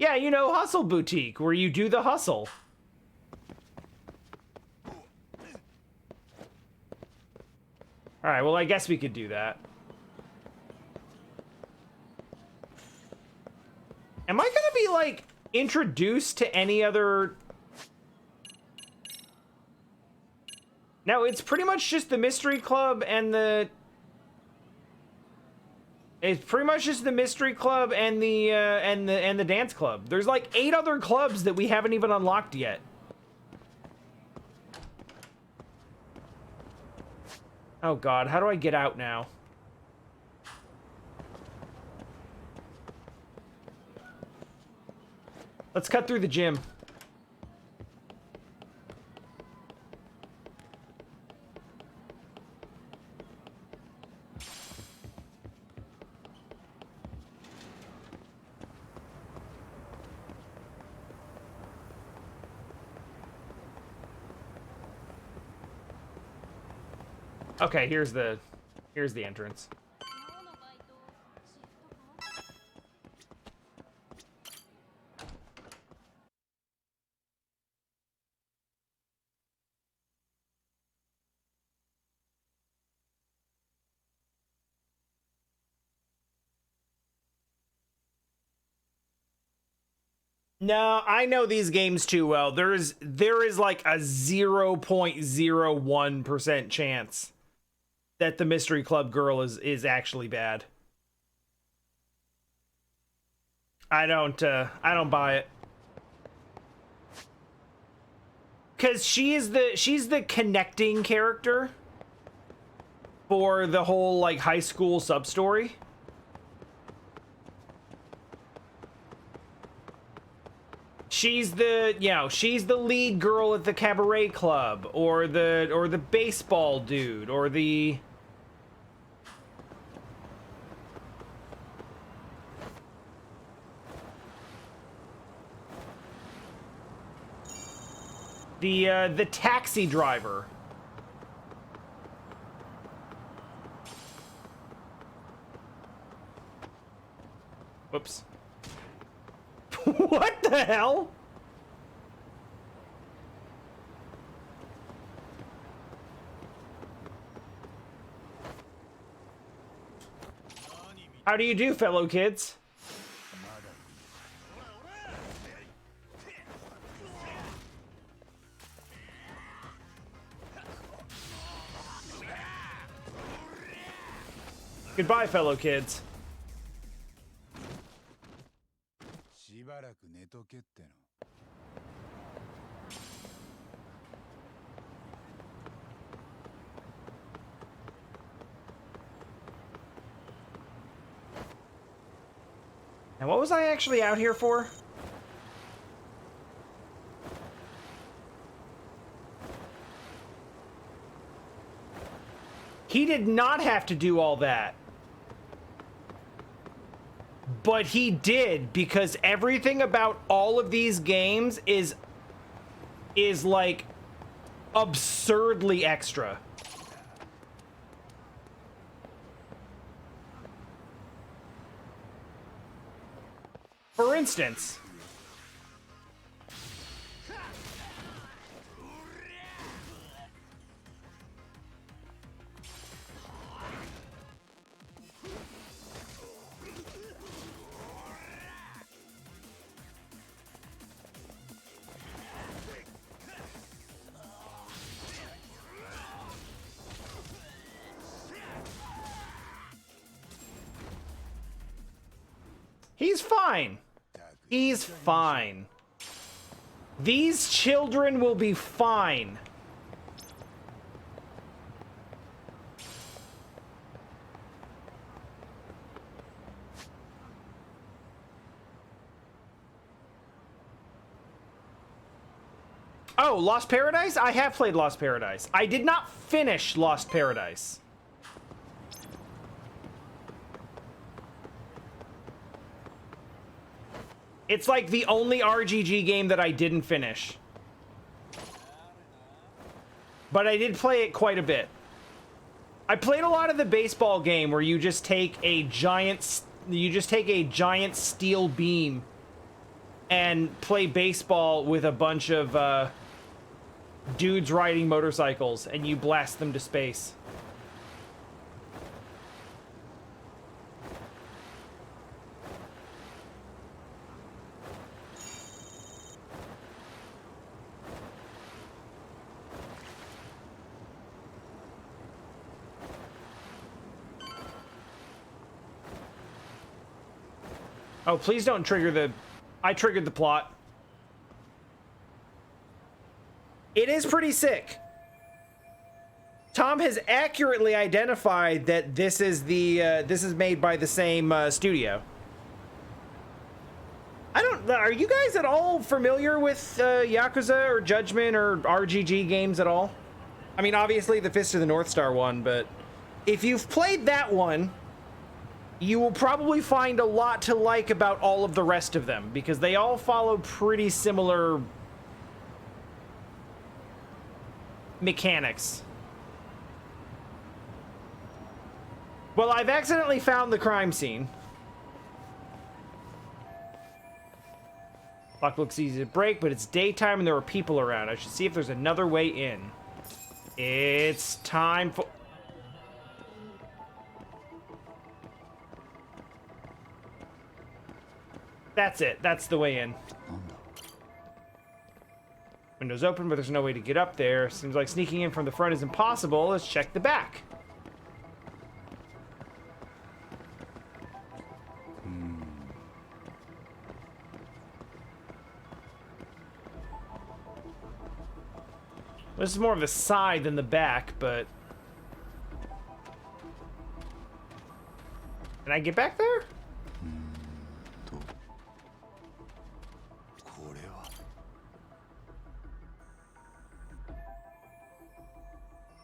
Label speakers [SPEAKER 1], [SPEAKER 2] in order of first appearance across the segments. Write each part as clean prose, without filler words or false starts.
[SPEAKER 1] Yeah, you know, Hustle Boutique, where you do the hustle. Alright, well, I guess we could do that. Am I gonna be, like, introduced to any other... No, it's pretty much just the Mystery Club and the... It's pretty much just the Mystery Club and the Dance Club. There's like 8 other clubs that we haven't even unlocked yet. Oh god, how do I get out now? Let's cut through the gym. Okay, here's the entrance. No, I know these games too well. There is like a 0.01% chance that the Mystery Club girl is actually bad. I don't buy it. Cause she's the connecting character for the whole like high school sub story. She's the, you know, she's the lead girl at the cabaret club, or the baseball dude, or the... The taxi driver. Whoops. What the hell? How do you do, fellow kids? Goodbye, fellow kids. And what was I actually out here for? He did not have to do all that. But he did, because everything about all of these games is like absurdly extra. For instance, he's fine. He's fine. These children will be fine. Oh, Lost Paradise? I have played Lost Paradise. I did not finish Lost Paradise. It's like the only RGG game that I didn't finish. But I did play it quite a bit. I played a lot of the baseball game where you just take a giant steel beam and play baseball with a bunch of dudes riding motorcycles, and you blast them to space. Oh, please don't trigger the... I triggered the plot. It is pretty sick. Tom has accurately identified that this is the this is made by the same studio. Are you guys at all familiar with Yakuza or Judgment or RGG games at all? I mean, obviously the Fist of the North Star one, but if you've played that one, you will probably find a lot to like about all of the rest of them, because they all follow pretty similar mechanics. Well, I've accidentally found the crime scene. Lock looks easy to break, but it's daytime and there are people around. I should see if there's another way in. It's time for... That's it. That's the way in. Window's open, but there's no way to get up there. Seems like sneaking in from the front is impossible. Let's check the back. This is more of the side than the back, but... Can I get back there?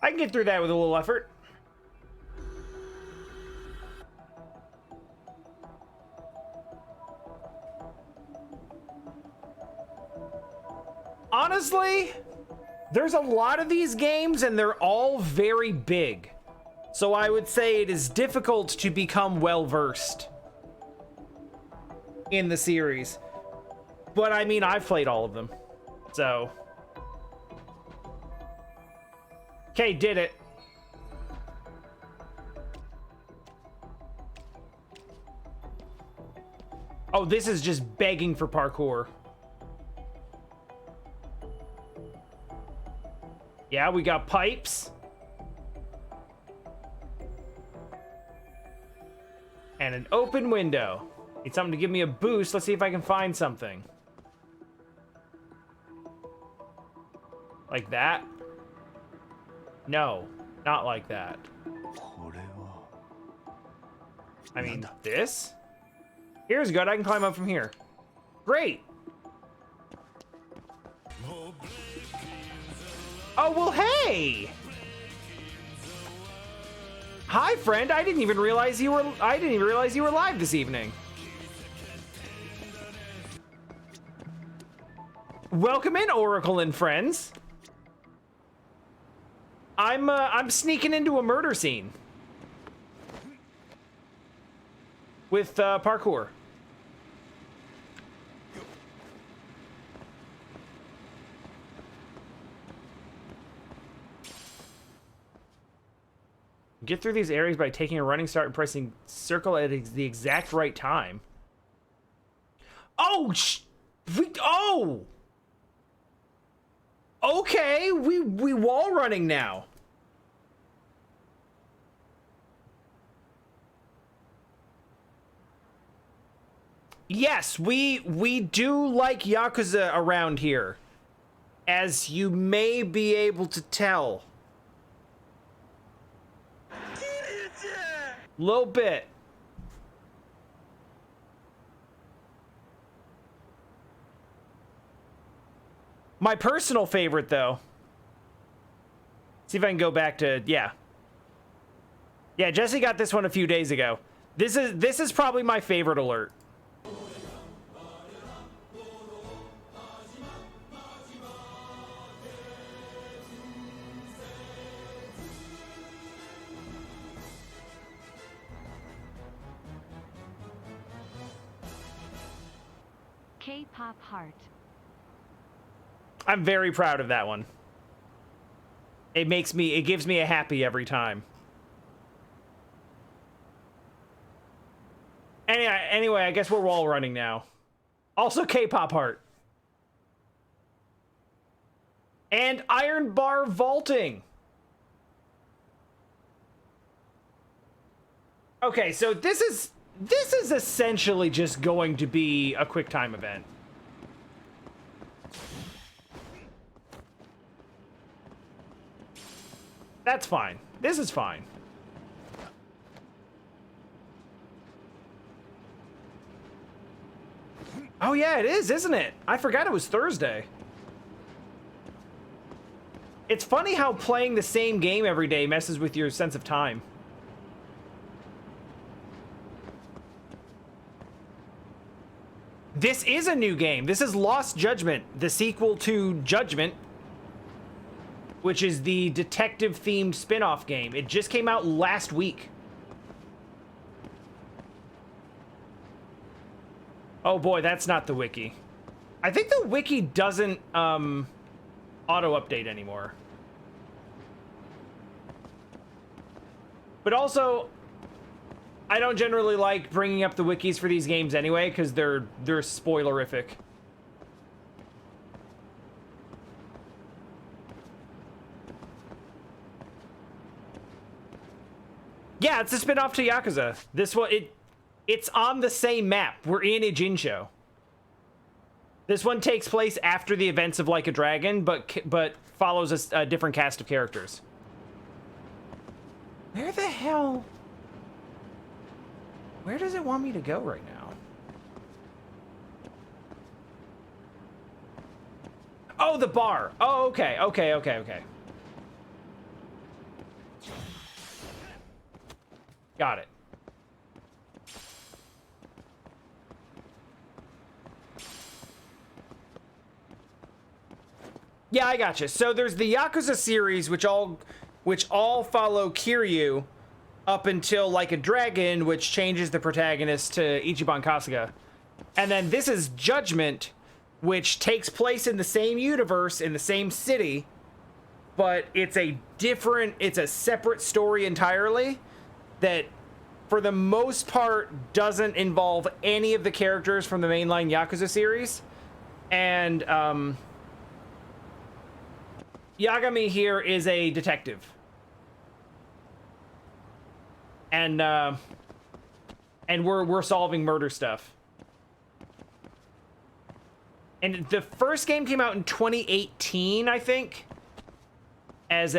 [SPEAKER 1] I can get through that with a little effort. Honestly, there's a lot of these games and they're all very big. So I would say it is difficult to become well-versed in the series. But I mean, I've played all of them. So... Okay, did it. Oh, this is just begging for parkour. Yeah, we got pipes. And an open window. Need something to give me a boost. Let's see if I can find something. Like that? No, not like that. I mean, this? Here's good. I can climb up from here. Great. Oh, well, hey! Hi, friend. I didn't even realize you were live this evening. Welcome in, Oracle and friends. I'm sneaking into a murder scene with parkour. Get through these areas by taking a running start and pressing circle at the exact right time. Oh, oh! Okay, we wall running now. Yes, we do like Yakuza around here, as you may be able to tell. Little bit. My personal favorite, though. See if I can go back to, yeah. Yeah, Jesse got this one a few days ago. This is probably my favorite alert.
[SPEAKER 2] K-pop heart.
[SPEAKER 1] I'm very proud of that one. It gives me a happy every time. Anyway, I guess we're wall running now. Also K-pop heart. And iron bar vaulting. Okay, so this is essentially just going to be a quick time event. That's fine. This is fine. Oh yeah, it is, isn't it? I forgot it was Thursday. It's funny how playing the same game every day messes with your sense of time. This is a new game. This is Lost Judgment, the sequel to Judgment, which is the detective-themed spin-off game. It just came out last week. Oh boy, that's not the wiki. I think the wiki doesn't auto-update anymore. But also, I don't generally like bringing up the wikis for these games anyway, because they're spoilerific. Yeah, it's a spin-off to Yakuza. This one, it's on the same map. We're in Ijincho. This one takes place after the events of Like a Dragon, but follows a different cast of characters. Where the hell? Where does it want me to go right now? Oh, the bar. Oh, okay. Got it. Yeah, I gotcha. So there's the Yakuza series, which all follow Kiryu up until Like a Dragon, which changes the protagonist to Ichiban Kasuga. And then this is Judgment, which takes place in the same universe, in the same city, but it's a separate story entirely that, for the most part, doesn't involve any of the characters from the mainline Yakuza series. And, Yagami here is a detective. And we're solving murder stuff. And the first game came out in 2018, I think, as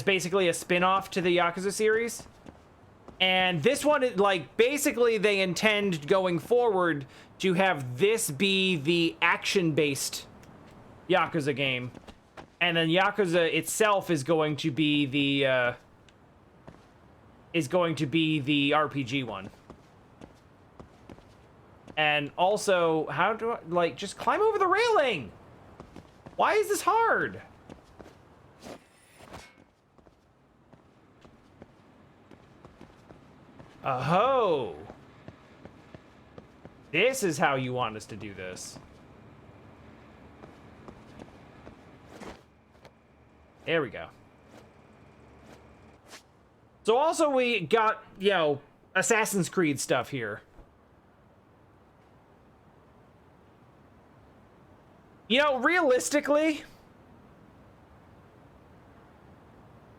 [SPEAKER 1] basically a spin-off to the Yakuza series. And this one, like, basically they intend going forward to have this be the action-based Yakuza game. And then Yakuza itself is going to be the RPG one. And also, how do I, like, just climb over the railing? Why is this hard? Oh. This is how you want us to do this. There we go. So also we got, you know, Assassin's Creed stuff here. You know, realistically,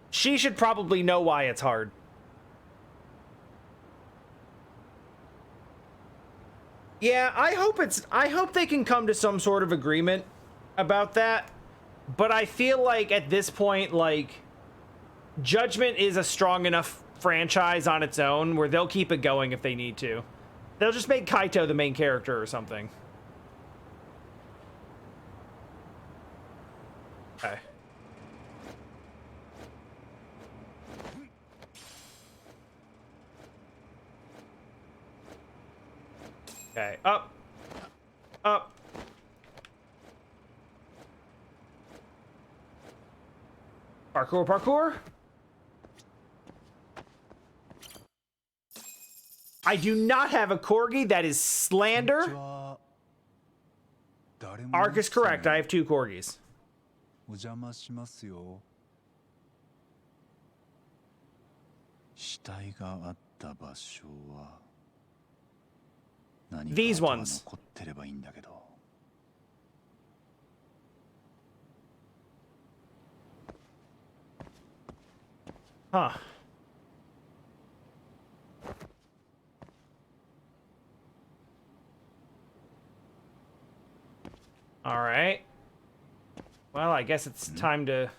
[SPEAKER 1] she should probably know why it's hard. Yeah, I hope they can come to some sort of agreement about that. But I feel like at this point, like, Judgment is a strong enough franchise on its own where they'll keep it going if they need to. They'll just make Kaito the main character or something. Okay. Okay, up. Up. Parkour. I do not have a corgi. That is slander. Ark is correct. I have 2 corgis. These ones. Huh. All right. Well, I guess it's time to...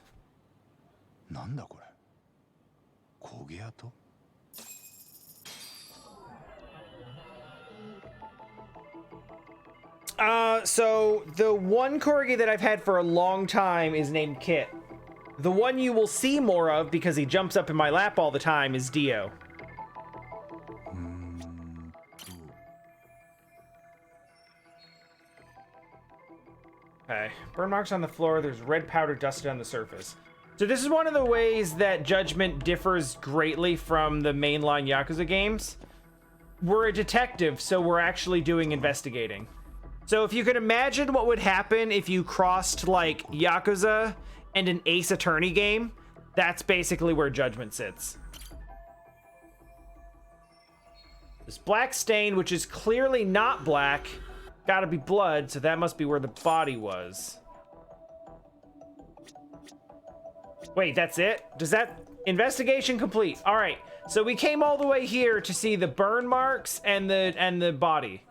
[SPEAKER 1] So the one corgi that I've had for a long time is named Kit. The one you will see more of, because he jumps up in my lap all the time, is Dio. Okay. Burn marks on the floor. There's red powder dusted on the surface. So this is one of the ways that Judgment differs greatly from the mainline Yakuza games. We're a detective, so we're actually doing investigating. So if you can imagine what would happen if you crossed, like, Yakuza and an Ace Attorney game, that's basically where Judgment sits. This black stain, which is clearly not black, gotta be blood, so that must be where the body was. Wait, that's it? Does that... Investigation complete. All right, so we came all the way here to see the burn marks and the body.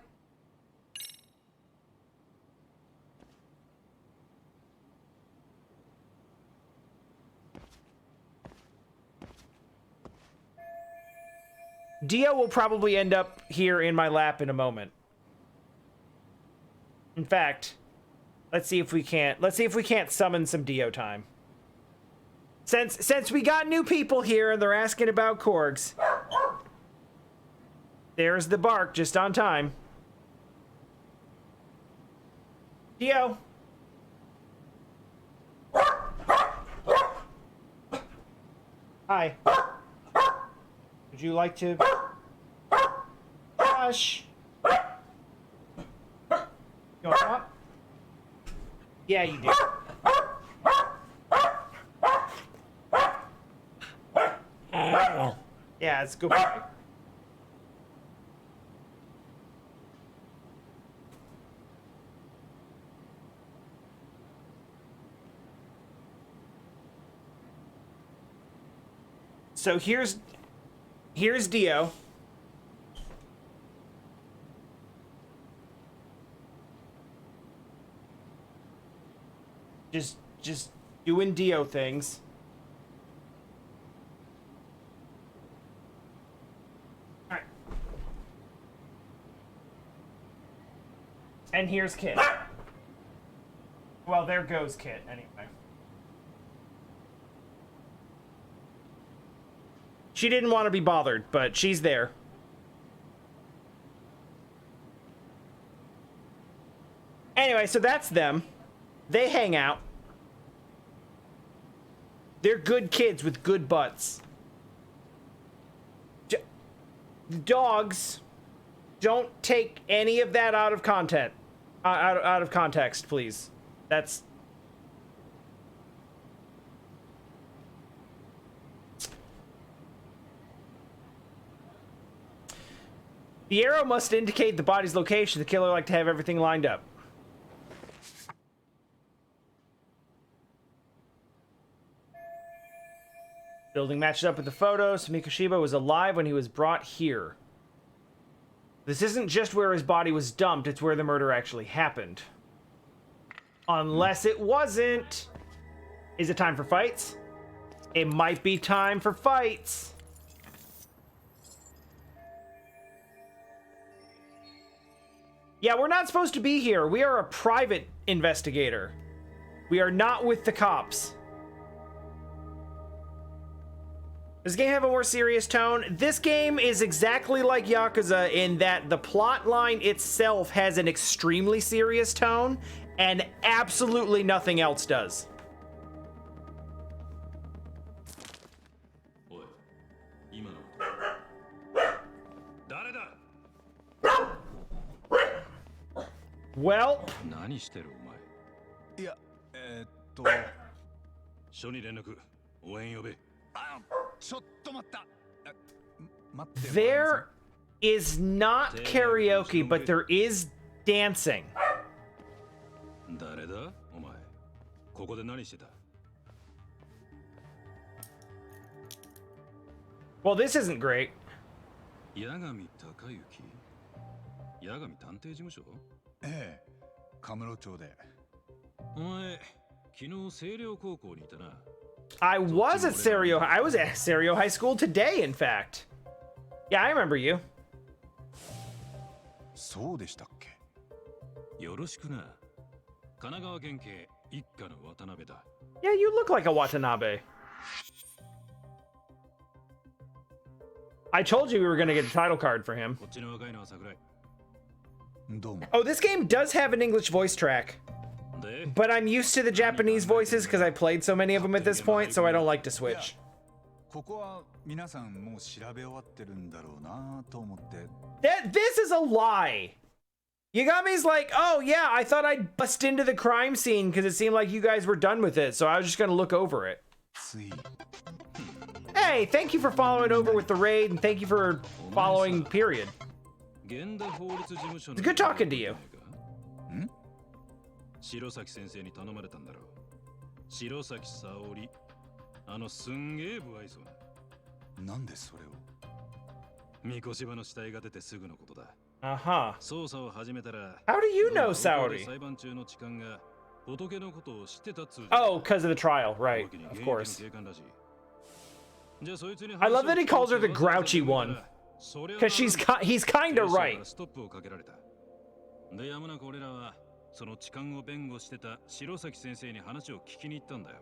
[SPEAKER 1] Dio will probably end up here in my lap in a moment. In fact, let's see if we can't summon some Dio time. Since we got new people here and they're asking about Korgs. There's the bark just on time. Dio. Hi. Would you like to... Hush. You want that? Yeah, you do. Yeah, it's a good boy. So here's Dio. Just doing Dio things. All right. And here's Kit. Well, there goes Kit anyway. She didn't want to be bothered, but she's there. Anyway, so that's them. They hang out. They're good kids with good butts. Dogs, don't take any of that out of content. Out of context, please. That's... The arrow must indicate the body's location. The killer liked to have everything lined up. Building matches up with the photo. So Mikoshiba was alive when he was brought here. This isn't just where his body was dumped, it's where the murder actually happened. Unless it wasn't. Is it time for fights? It might be time for fights. Yeah, we're not supposed to be here. We are a private investigator. We are not with the cops. Does the game have a more serious tone? This game is exactly like Yakuza in that the plot line itself has an extremely serious tone, and absolutely nothing else does. Well,
[SPEAKER 2] 何してるお前。
[SPEAKER 3] いや、
[SPEAKER 2] 署に連絡、応援呼べ。
[SPEAKER 3] ちょっと待った。待って。
[SPEAKER 1] there is not karaoke, but there is dancing.
[SPEAKER 2] 誰だお前。ここで何してた
[SPEAKER 1] Well, this isn't great.
[SPEAKER 2] 八神孝之八神探偵事務所
[SPEAKER 3] ええ、カムロ町で。
[SPEAKER 2] お前、昨日星稜高校にいたな。
[SPEAKER 1] I was at Serio High School today, in fact. Yeah, I remember you.
[SPEAKER 3] そうでしたっけ。
[SPEAKER 2] よろしくな。神奈川県警一課の渡辺だ。
[SPEAKER 1] Yeah, you look like a Watanabe. I told you we were going to get a title card for him.
[SPEAKER 2] こっちの若いのは桜井。
[SPEAKER 3] どうも。
[SPEAKER 1] Oh, this game does have an English voice track.
[SPEAKER 2] で、
[SPEAKER 1] But I'm used to the Japanese voices because I played so many of them at this point, so I don't like to switch.
[SPEAKER 3] ここは皆さんもう調べ終わってるんだろうなと思って。
[SPEAKER 1] This is a lie. Yagami's like, oh yeah, I thought I'd bust into the crime scene because it seemed like you guys were done with it, so I was just gonna look over it.
[SPEAKER 3] つい。
[SPEAKER 1] Hey, thank you for following over with the raid, and thank you for following, period.
[SPEAKER 2] 現代法律事務所の
[SPEAKER 1] It's good talking to you.
[SPEAKER 3] ん？
[SPEAKER 2] 白崎先生に頼まれたんだろう。白崎沙織。あのすんげえ不愛想な。
[SPEAKER 3] なんでそれを。
[SPEAKER 2] みこしばの死体が出てすぐのことだ。
[SPEAKER 1] Uh-huh.
[SPEAKER 2] 捜査を始めたら。
[SPEAKER 1] How do you know Saori?
[SPEAKER 2] 裁判中の痴漢が仏のことを知ってたっつう。
[SPEAKER 1] Oh, because of the trial, right, of course. I love that he calls her the grouchy one. Because he's kind of right.
[SPEAKER 2] ストップをかけられた。で、やむなく俺らはその痴漢を弁護してた白崎先生に話を聞きに行ったんだよ。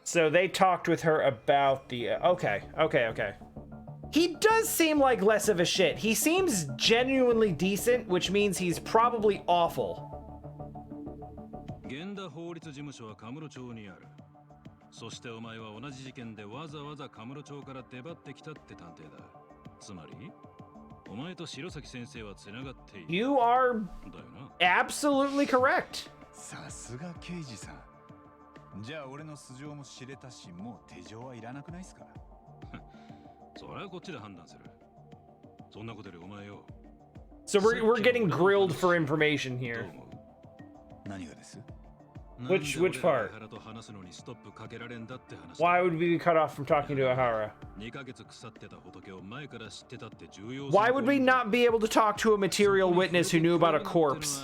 [SPEAKER 1] So they talked with her about the... Okay. He does seem like less of a shit. He seems genuinely decent, which means he's probably awful.
[SPEAKER 2] 現代法律事務所はカムロ町にある。そしてお前は同じ事件でわざわざカムロ町から出張ってきたって探偵だ。つまり、お前と白崎先生はつながっている。
[SPEAKER 1] You are
[SPEAKER 2] だよな。
[SPEAKER 1] absolutely correct.
[SPEAKER 3] さすが刑事さん。じゃあ俺の素性も知れたし、もう手錠はいらなくないっすか。
[SPEAKER 2] それはこっちで判断する。そんなことよりお前よ。
[SPEAKER 1] So we're getting grilled for information here.
[SPEAKER 3] 何がです？
[SPEAKER 1] Which part? Why would we be cut off from talking to Ahara? Why would we not be able to talk to a material witness who knew about a corpse?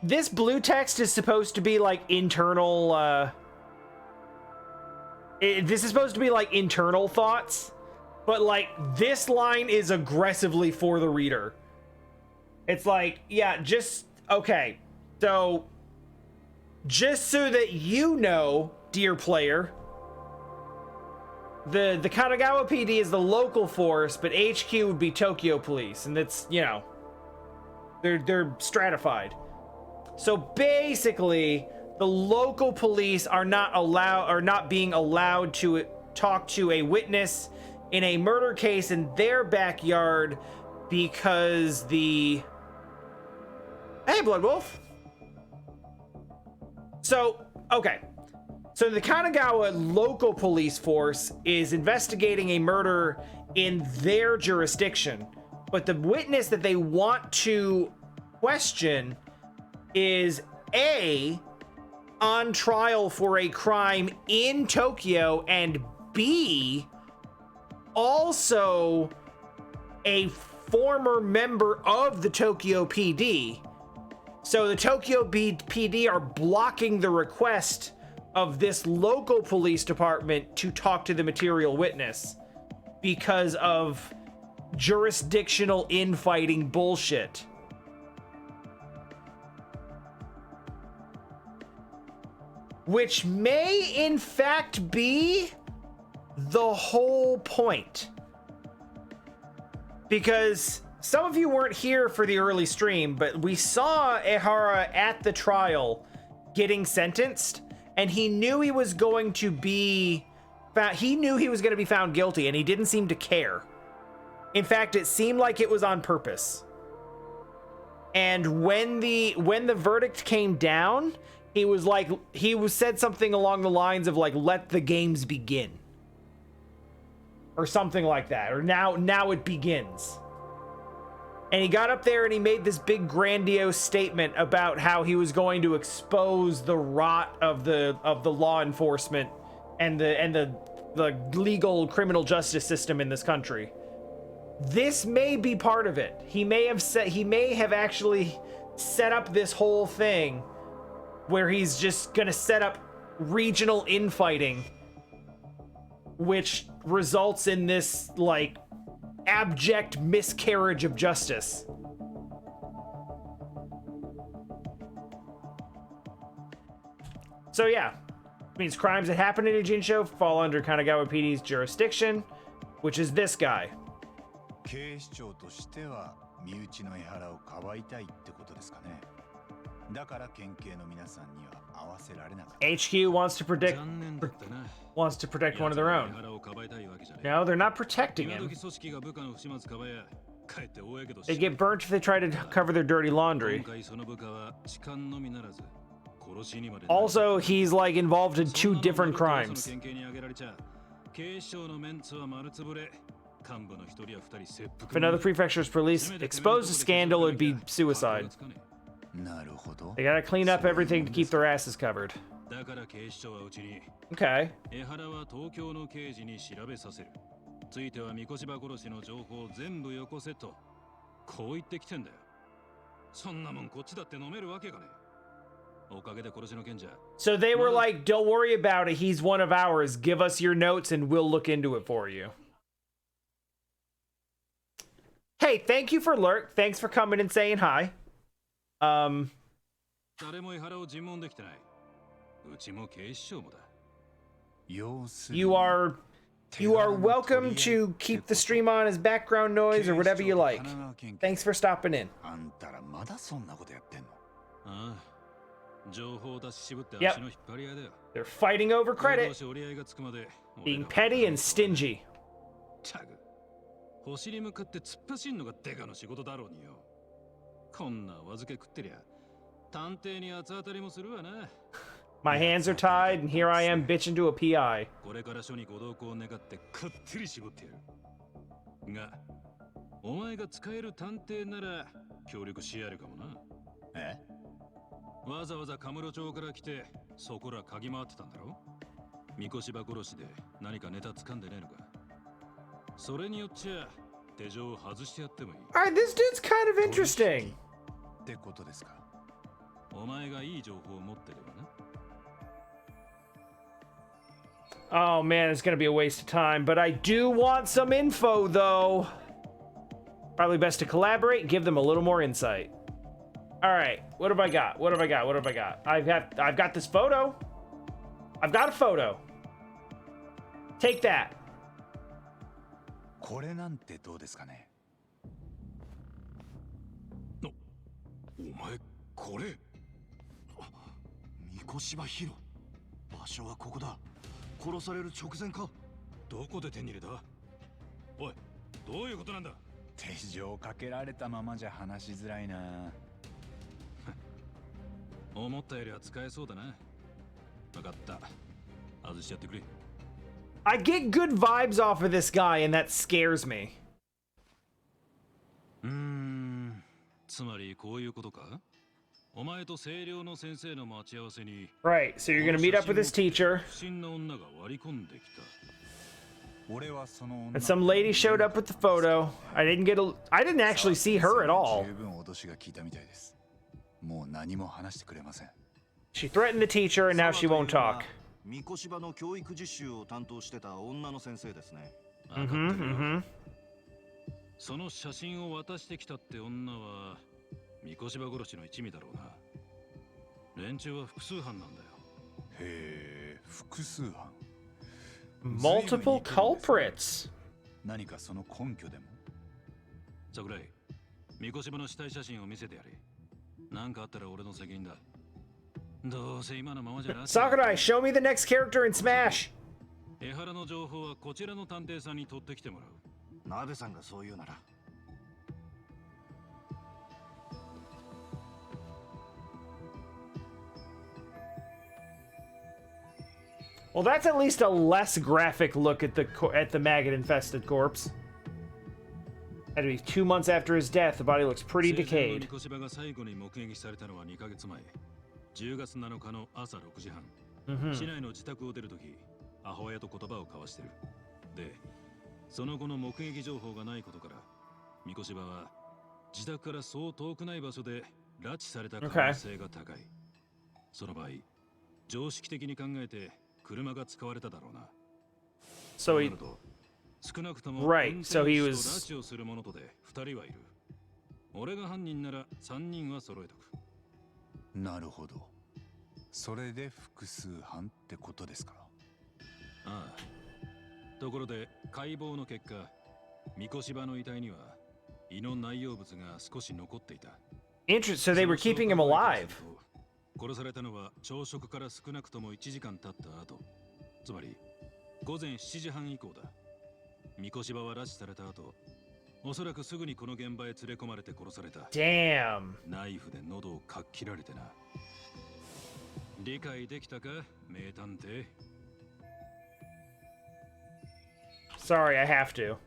[SPEAKER 1] This blue text is supposed to be like internal, this is supposed to be like internal thoughts, but like this line is aggressively for the reader. It's like, yeah, okay. So just so that you know, dear player, the Kanagawa PD is the local force, but HQ would be Tokyo Police, and it's, you know, they're stratified. So basically, the local police are not being allowed to talk to a witness in a murder case in their backyard because the... Hey, Blood Wolf. So, okay. So the Kanagawa local police force is investigating a murder in their jurisdiction, but the witness that they want to question is A, on trial for a crime in Tokyo, and B, also a former member of the Tokyo PD. So the Tokyo PD are blocking the request of this local police department to talk to the material witness because of jurisdictional infighting bullshit. Which may, in fact, be the whole point. Because some of you weren't here for the early stream, but we saw Ehara at the trial getting sentenced, and he knew he was going to be found guilty, and he didn't seem to care. In fact, it seemed like it was on purpose. And when the verdict came down, he said something along the lines of like, "Let the games begin," or something like that, or now it begins. And he got up there and he made this big grandiose statement about how he was going to expose the rot of the law enforcement and the legal criminal justice system in this country. This may be part of it. He may have actually set up this whole thing where he's just gonna set up regional infighting, which results in this like abject miscarriage of justice. So yeah, means crimes that happen in a Jinsho fall under Kanagawa PD's jurisdiction, which is this guy. HQ wants to protect one of their own. No, they're not protecting him. They get burnt if they try to cover their dirty laundry. Also, he's like involved in 2 different crimes. If another prefecture's police exposed a scandal, it would be suicide. They gotta clean up everything to keep their asses covered. Okay. So they were like, "Don't worry about it, he's one of ours. Give us your notes and we'll look into it for you." Hey, thank you for Lurk. Thanks for coming and saying hi. You are welcome to keep the stream on as background noise or whatever you like. Thanks for stopping in. Yep. They're fighting over credit, being petty and stingy. My hands are tied, and here I am bitching to a PI. Alright, this dude's kind of interesting. Oh man, it's gonna be a waste of time, but I do want some info though. Probably best to collaborate and give them a little more insight. Alright, what have I got? What have I got? I've got this photo. I've got a photo. Take that.
[SPEAKER 3] これなんてどうですかね。
[SPEAKER 4] お前これ。三越柴ヒロ。場所はここだ。殺される直前か。どこで手に入れた？おい、どういうことなんだ。
[SPEAKER 3] 手錠かけられたままじゃ話しづらいな。
[SPEAKER 2] 思ったよりは使えそうだな。分かった。外しちゃってくれ。
[SPEAKER 1] I get good vibes off of this guy, and that scares me.
[SPEAKER 2] つまりこういうことか？お前と清涼の先生の待ち合わせに。
[SPEAKER 1] Right, so you're gonna meet up with his teacher.
[SPEAKER 2] 不審な女が割り込んできた。
[SPEAKER 1] And some lady showed up with the photo. I didn't actually see her at all. She threatened the teacher and now she won't talk. Mm-hmm.
[SPEAKER 2] その写真を渡してきたって女は三越柴殺しの一味だろうな。連中は複数犯なんだよ。
[SPEAKER 3] へえ、複数犯。
[SPEAKER 1] Multiple culprits.
[SPEAKER 3] 何かその根拠でも。
[SPEAKER 2] 桜井、三越場の死体写真を見せてやれ。なんかあったら俺の責任だ。どうせ今のままじゃな。
[SPEAKER 1] Sakurai, show me the next character in Smash.
[SPEAKER 2] 江原の情報はこちらの探偵さんに取ってきてもらう。
[SPEAKER 4] 鍋さんがそう言うなら。
[SPEAKER 1] Well, that's at least a less graphic look at the maggot-infested corpse. Had to be 2 months after his death. The body looks pretty decayed.
[SPEAKER 2] 三越場が最後に目撃されたのは2ヶ月前。10月7日の朝6時半。市内の自宅を出るとき、母親と言葉を交わしてる。で、その後の目撃情報がないことから、三越場は自宅からそう遠くない場所で拉致された可能性が高い。その場合、常識的に考えて車が使われただろうな。
[SPEAKER 1] So he,
[SPEAKER 2] 少なくとも
[SPEAKER 1] right, so he
[SPEAKER 2] 拉
[SPEAKER 1] was
[SPEAKER 2] 致をする者とで2人はいる。俺が犯人なら3人は揃えとく。
[SPEAKER 3] なるほど。それで複数犯ってことですか。
[SPEAKER 2] ああ。ところで解剖の結果、三越場の遺体には胃の内容物が少し残っていた。
[SPEAKER 1] interesting. So they were keeping him alive.
[SPEAKER 2] 殺されたのは朝食から少なくとも1時間経った後、つまり午前7時半以降だ。三越場は拉致された後、おそらくすぐにこの現場へ連れ込まれて殺された。
[SPEAKER 1] Damn.
[SPEAKER 2] ナイフで喉をかっ切られてな。理解できたか、名探偵。
[SPEAKER 1] Sorry, I have to.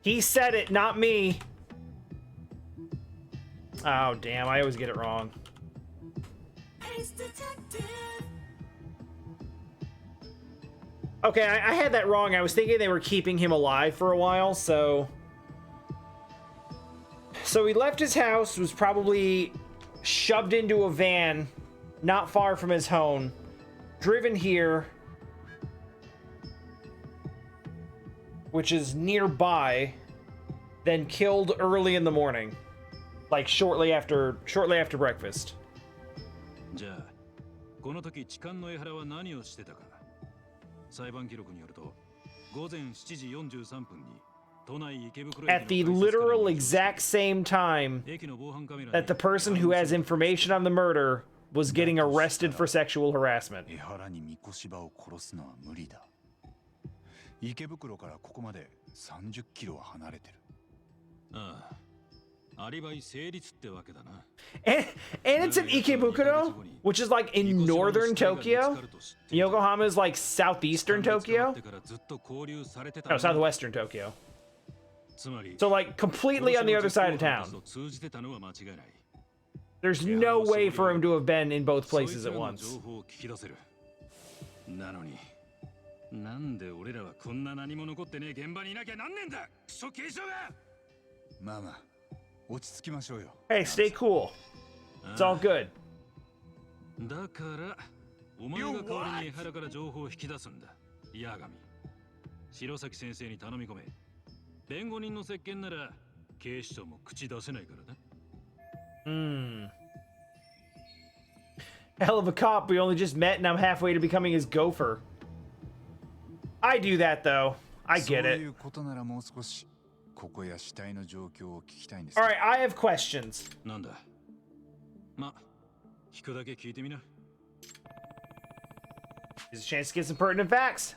[SPEAKER 1] He said it, not me. Oh, damn, I always get it wrong. Okay, I had that wrong. I was thinking they were keeping him alive for a while, so... So he left his house, was probably shoved into a van not far from his home, driven here, which is nearby, then killed early in the morning, like shortly after breakfast.
[SPEAKER 2] じゃあ、この時痴漢の江原は何をしてたか。裁判記録によると、午前7時43分に都内池袋駅の
[SPEAKER 1] At the literal exact same time
[SPEAKER 2] 駅の防犯カメラに
[SPEAKER 1] that the person who has information on the murder was getting arrested for sexual harassment.
[SPEAKER 3] 江原に三越場を殺すのは無理だ。池袋からここまで30キロは離れてる。
[SPEAKER 2] ああ、アリバイ成立ってわけだな。
[SPEAKER 1] And it's in Ikebukuro, which is like in northern Tokyo. Yokohama is like southeastern Tokyo. No, southwestern Tokyo. So like completely on the other side of town. There's no way for him to have been in both places at once.
[SPEAKER 2] なのに、なんで俺らはこんな何も残ってねえ現場にいなきゃなんねんだ。クソ警察が。
[SPEAKER 3] まあまあ、落ち着きましょうよ。
[SPEAKER 1] Hey, stay cool. It's all good.
[SPEAKER 2] だから、お前が代わりに江原から情報を引き出すんだ。八神。白崎先生に頼み込め。弁護人の接見なら警視庁も口出せないからな。
[SPEAKER 1] Hell of a cop. We only just met and I'm halfway to becoming his gopher. I do that though. I get
[SPEAKER 3] そう
[SPEAKER 1] it.
[SPEAKER 3] いうことならもう少しここや死体の状況を聞きたいんです。
[SPEAKER 1] All right, I have questions.
[SPEAKER 2] なんだ。ま、聞くだけ聞いてみな。
[SPEAKER 1] Here's a chance to get some pertinent facts.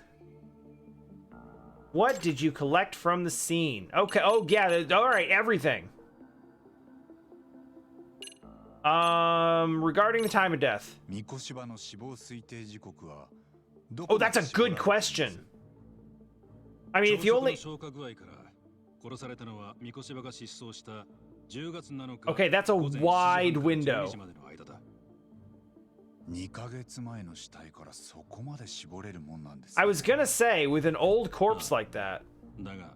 [SPEAKER 1] What did you collect from the scene? Okay. Oh yeah. All right. Everything. Regarding the time of death.
[SPEAKER 3] 三越場の死亡推定時刻はど
[SPEAKER 1] Oh,
[SPEAKER 3] こで
[SPEAKER 1] that's a
[SPEAKER 3] 絞ら
[SPEAKER 1] good
[SPEAKER 3] れてるんです
[SPEAKER 1] question. I mean, if you only
[SPEAKER 2] 消化具合から殺されたのは三越場が失踪した10月7日。
[SPEAKER 1] Okay, that's a
[SPEAKER 2] 午前7
[SPEAKER 1] wide
[SPEAKER 2] 時半から
[SPEAKER 1] window.
[SPEAKER 2] 12時までの間だ。
[SPEAKER 3] 2ヶ月前の死体からそこまで絞れるもんなんです、ね。
[SPEAKER 1] I was gonna say with an old corpse like that.
[SPEAKER 2] だが、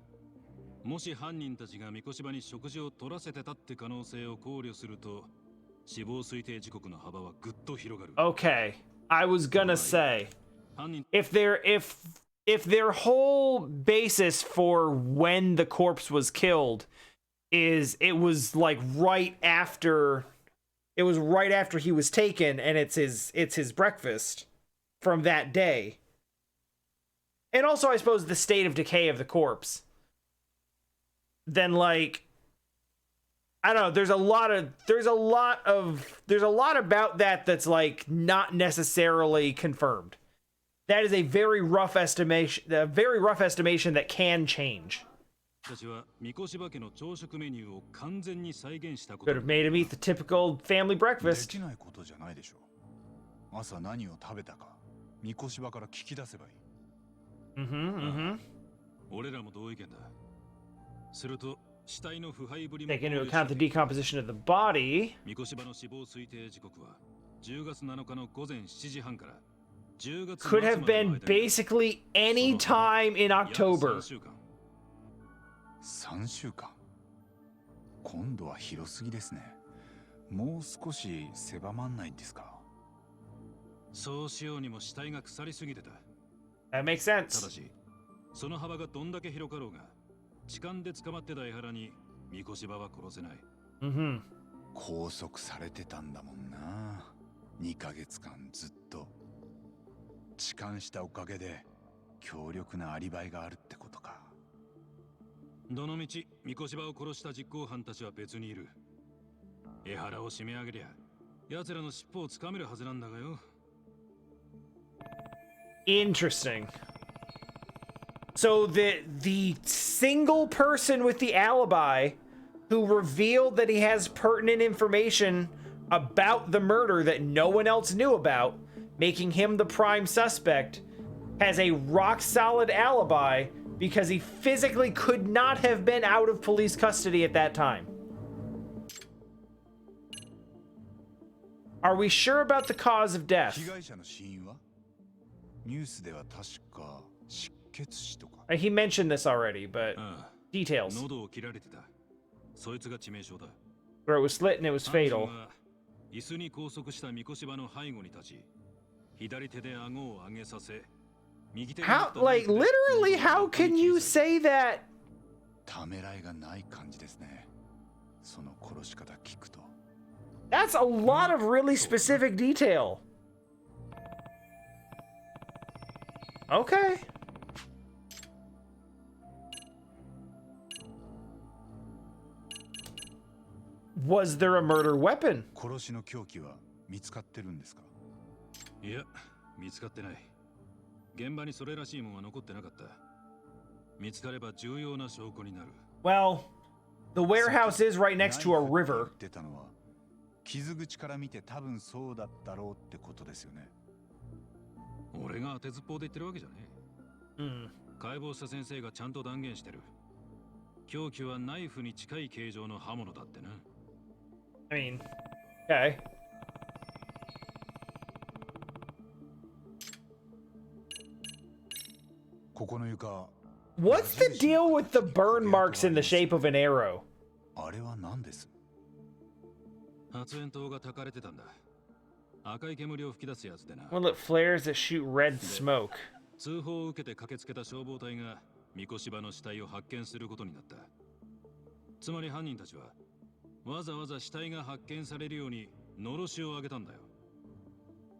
[SPEAKER 2] もし犯人たちが三越場に食事を取らせてたって可能性を考慮すると、死亡推定時刻の幅はぐっと広がる。
[SPEAKER 1] Okay, I was gonna say
[SPEAKER 2] 犯人
[SPEAKER 1] if their whole basis for when the corpse was killed is it was like right after he was taken and it's his breakfast from that day. And also I suppose the state of decay of the corpse. Then like I don't know. There's a lot about that that's like not necessarily confirmed. That is a very rough estimation. That can change. Could have made him eat the typical family breakfast.
[SPEAKER 3] 朝何を食べたか、みこしばから聞き出せばいい。
[SPEAKER 2] 俺らも同意見だ。すると死体の腐敗ぶりも
[SPEAKER 1] Take into account the decomposition of the body.
[SPEAKER 2] みこしばの死亡推定時刻は10月7日の午前7時半から10月
[SPEAKER 1] Could have been basically any time in October.
[SPEAKER 3] 3週間。今度は広すぎですね。もう少し狭まんないんですか。
[SPEAKER 2] そうしようにも死体が腐りすぎてた。
[SPEAKER 1] That makes
[SPEAKER 2] ただ
[SPEAKER 1] sense.
[SPEAKER 2] し、その幅がどんだけ広かろうが、痴漢で捕まってた江原にみこしばは殺せない。
[SPEAKER 3] 拘束されてたんだもんな。2ヶ月間ずっと。痴漢したおかげで強力なアリバイがあるってことか。
[SPEAKER 2] どのみちみこしばを殺した実行犯たちは別にいる。江原を締め上げりゃ、奴らの尻尾をつかめるはずなんだがよ。
[SPEAKER 1] Interesting. So the single person with the alibi who revealed that he has pertinent information about the murder that no one else knew about, making him the prime suspect, has a rock solid alibi because he physically could not have been out of police custody at that time. Are we sure about the cause of death?
[SPEAKER 3] 被害者の死因は？ニュースでは確か失血死とか。
[SPEAKER 1] He mentioned this already, but details.
[SPEAKER 2] 喉を切られてた。そいつが致命傷だ。
[SPEAKER 1] Throat was slit and it was fatal.
[SPEAKER 2] 椅子に拘束したみこしばの背後に立ち、左手で顎を上げさせ、右手で
[SPEAKER 1] How, like, literally, how can you say that?
[SPEAKER 3] ためらいがない感じですね。その殺し方聞くと。
[SPEAKER 1] That's a lot of really specific detail. Okay. Was there a murder weapon?
[SPEAKER 3] 殺しの凶器は見つかってるんですか？
[SPEAKER 2] いや、見つかってない。現場にそれらしいものは残ってなかった。見つかれば重要な証拠になる。
[SPEAKER 1] Well, the warehouse is right next to a river.
[SPEAKER 3] 出たのは傷口から見て多分そうだったろうってことですよね。
[SPEAKER 2] 俺が当てずっぽうで言ってるわけじゃねえ。解剖した先生がちゃんと断言してる。凶器はナイフに近い形状の刃物だってな。
[SPEAKER 1] I mean, okay.
[SPEAKER 3] ここの床。
[SPEAKER 1] What's the deal with the burn marks in the shape of an arrow?
[SPEAKER 3] あれは何です？
[SPEAKER 2] 発煙筒が焚かれてたんだ。赤い煙を吹き出すやつでな。
[SPEAKER 1] Well, it flares that shoot red smoke.
[SPEAKER 2] 通報を受けて駆けつけた消防隊がみこしばの死体を発見することになった。つまり犯人たちはわざわざ死体が発見されるようにのろしを上げたんだよ。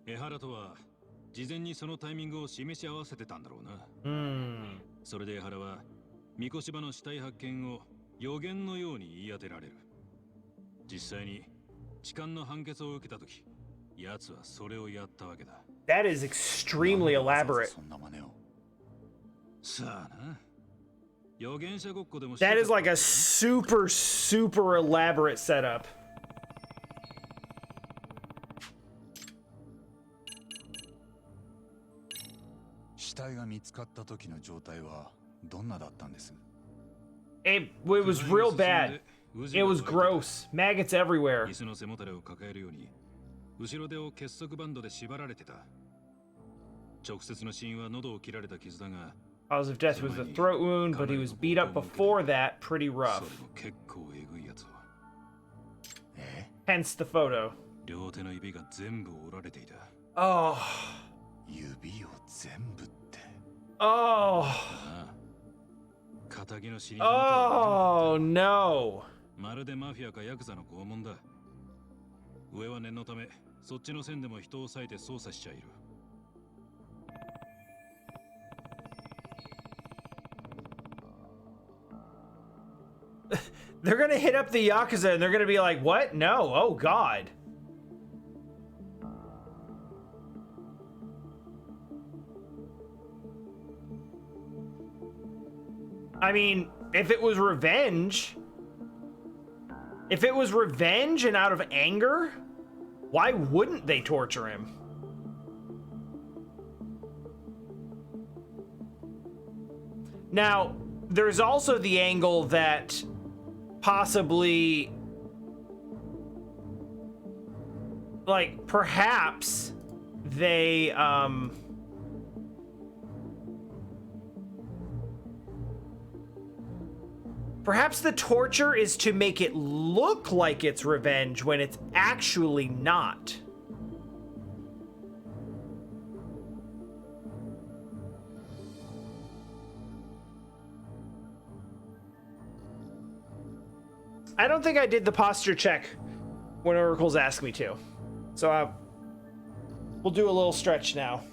[SPEAKER 2] 江原とは事前にそのタイミングを示し合わせてたんだろうな。それで江原はみこしばの死体発見を予言のように言い当てられる。実際に痴漢の判決を受けたとき、奴はそれをやったわけだ。
[SPEAKER 1] That is extremely elaborate.
[SPEAKER 3] そんな真似を。
[SPEAKER 2] さあな。予言者ごっこでも。
[SPEAKER 1] That is like a super, super elaborate setup.
[SPEAKER 3] 死体が見つかった時の状態はどんなだったんです？
[SPEAKER 1] It was real bad. It was gross. Maggots everywhere.
[SPEAKER 2] 椅子の背もたれを抱えるように後ろ手を結束バンドで縛られてた。直接の死因は喉を切られた傷だが。
[SPEAKER 1] Cause of death was a throat wound, but he was beat up before that pretty rough.
[SPEAKER 2] それも結構えぐいやつを。
[SPEAKER 1] Hence the photo.
[SPEAKER 2] 両手の指が全部折られていた。
[SPEAKER 1] Oh.
[SPEAKER 3] 指を全部って。
[SPEAKER 1] Oh.
[SPEAKER 2] 仇の尻。
[SPEAKER 1] Oh no.
[SPEAKER 2] まるでマフィアかヤクザの拷問だ。上は念のためそっちの線でも人を割いて操作しちゃいる。
[SPEAKER 1] They're gonna hit up the Yakuza and they're gonna be like, what? No, oh God. I mean, if it was revenge and out of anger, why wouldn't they torture him? Now, there's also the angle that possibly, like, perhaps they, perhaps the torture is to make it look like it's revenge when it's actually not. I don't think I did the posture check when Oracles asked me to. So we'll do a little stretch now.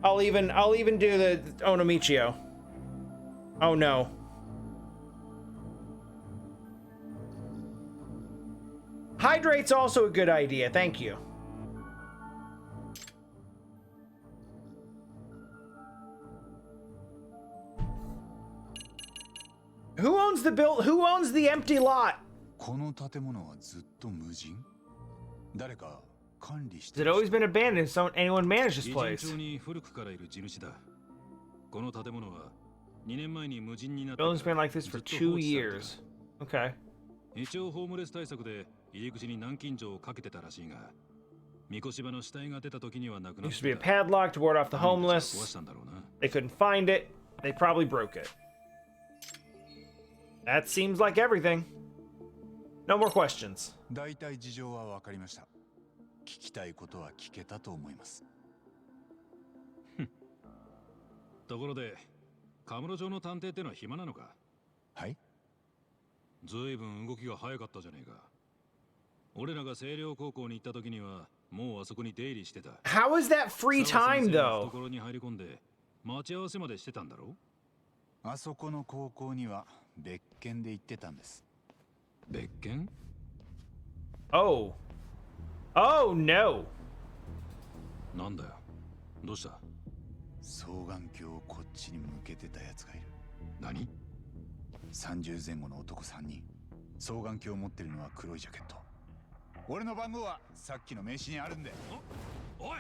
[SPEAKER 1] I'll even do the Onomichio. Oh no. Hydrate's also a good idea. Thank you. Who owns the Who owns the empty lot? Has it always been abandoned? So anyone manage this place? Building's been like this for 2 years. Okay. Used to be a padlock to ward off the homeless. They couldn't find it. They probably broke it. That seems like everything. No more questions. 聞きたいことは聞けたと思います。ところで、カムロ町の探偵ってのは暇なのか？はい。ずいぶん動きが早かったじゃねえか。俺らが星稜高校に行った時にはもうあそこに出入りしてた。How is that free time though? ところに入り込んで待ち合わせまでしてたんだろ？あそこの高校には別件で行ってたんです。別件？ Oh. Oh no. なんだよ。どうした？双眼鏡をこっちに向けてたやつがいる。何？30前後の男3人。双眼鏡を持ってるのは黒いジャケット。俺の番号はさっきの名刺にあるんで。おい！